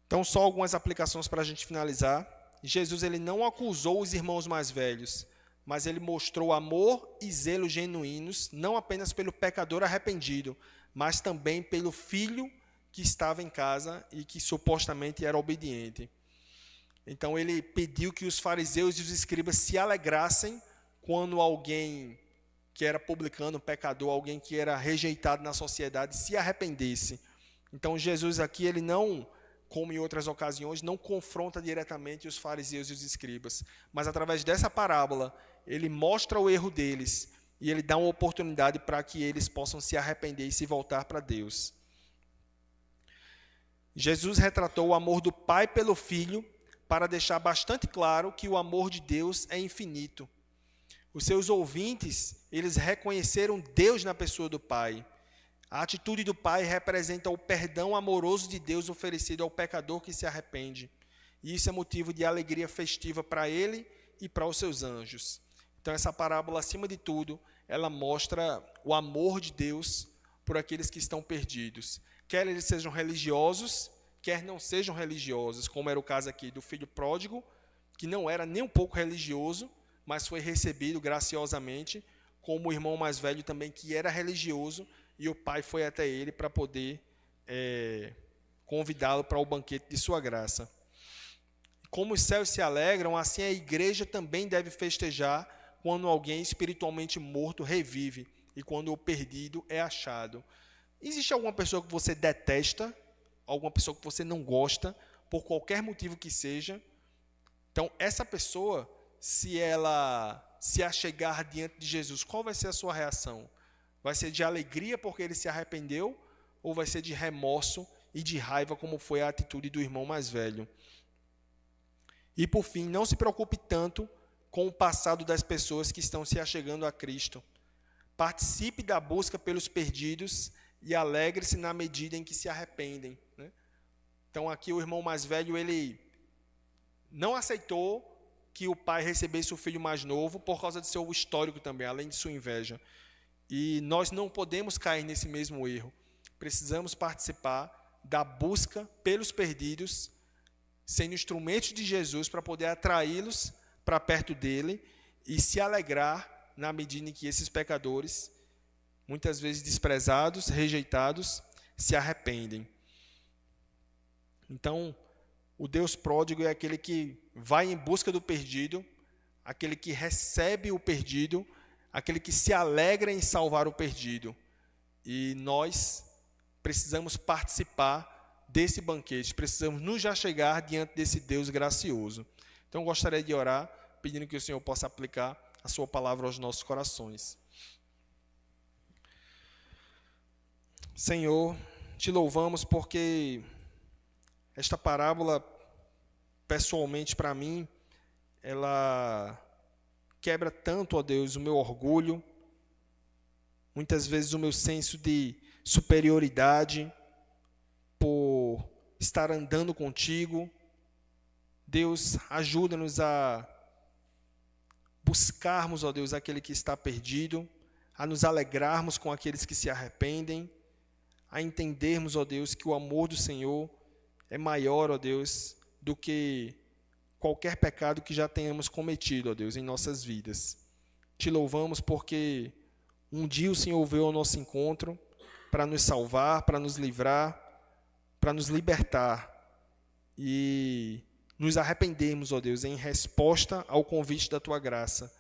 Então, só algumas aplicações para a gente finalizar. Jesus, ele não acusou os irmãos mais velhos, mas ele mostrou amor e zelo genuínos, não apenas pelo pecador arrependido, mas também pelo filho que estava em casa e que supostamente era obediente. Então, ele pediu que os fariseus e os escribas se alegrassem quando alguém que era publicano, pecador, alguém que era rejeitado na sociedade, se arrependesse. Então, Jesus aqui, ele não, como em outras ocasiões, não confronta diretamente os fariseus e os escribas, mas através dessa parábola, ele mostra o erro deles e ele dá uma oportunidade para que eles possam se arrepender e se voltar para Deus. Jesus retratou o amor do Pai pelo Filho para deixar bastante claro que o amor de Deus é infinito. Os seus ouvintes, eles reconheceram Deus na pessoa do Pai. A atitude do Pai representa o perdão amoroso de Deus oferecido ao pecador que se arrepende. E isso é motivo de alegria festiva para ele e para os seus anjos. Então, essa parábola, acima de tudo, ela mostra o amor de Deus por aqueles que estão perdidos. Quer eles sejam religiosos, quer não sejam religiosos, como era o caso aqui do filho pródigo, que não era nem um pouco religioso, mas foi recebido graciosamente, como o irmão mais velho também, que era religioso, e o pai foi até ele para poder convidá-lo para o banquete de sua graça. Como os céus se alegram, assim a igreja também deve festejar quando alguém espiritualmente morto revive e quando o perdido é achado. Existe alguma pessoa que você detesta, alguma pessoa que você não gosta, por qualquer motivo que seja? Então, essa pessoa, se ela se achegar diante de Jesus, qual vai ser a sua reação? Vai ser de alegria porque ele se arrependeu ou vai ser de remorso e de raiva, como foi a atitude do irmão mais velho? E, por fim, não se preocupe tanto com o passado das pessoas que estão se achegando a Cristo. Participe da busca pelos perdidos e alegre-se na medida em que se arrependem, né? Então, aqui o irmão mais velho, ele não aceitou que o pai recebesse o filho mais novo por causa de seu histórico também, além de sua inveja. E nós não podemos cair nesse mesmo erro. Precisamos participar da busca pelos perdidos, sendo instrumentos de Jesus para poder atraí-los para perto dele e se alegrar na medida em que esses pecadores, muitas vezes desprezados, rejeitados, se arrependem. Então, o Deus pródigo é aquele que vai em busca do perdido, aquele que recebe o perdido, aquele que se alegra em salvar o perdido. E nós precisamos participar desse banquete, precisamos nos achegar diante desse Deus gracioso. Então, eu gostaria de orar, pedindo que o Senhor possa aplicar a sua palavra aos nossos corações. Senhor, te louvamos porque esta parábola, pessoalmente para mim, ela quebra tanto, ó Deus, o meu orgulho, muitas vezes o meu senso de superioridade, por estar andando contigo. Deus, ajuda-nos a buscarmos, ó Deus, aquele que está perdido, a nos alegrarmos com aqueles que se arrependem, a entendermos, ó Deus, que o amor do Senhor é maior, ó Deus, do que qualquer pecado que já tenhamos cometido, ó Deus, em nossas vidas. Te louvamos porque um dia o Senhor veio ao nosso encontro para nos salvar, para nos livrar, para nos libertar e nos arrependemos, ó Deus, em resposta ao convite da Tua graça.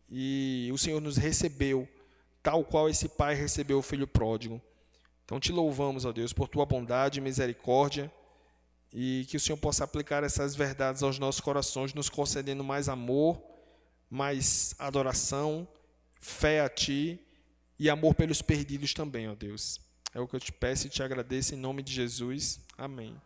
E o Senhor nos recebeu, tal qual esse pai recebeu o filho pródigo. Então te louvamos, ó Deus, por Tua bondade e misericórdia, e que o Senhor possa aplicar essas verdades aos nossos corações, nos concedendo mais amor, mais adoração, fé a Ti e amor pelos perdidos também, ó Deus. É o que eu te peço e te agradeço em nome de Jesus. Amém.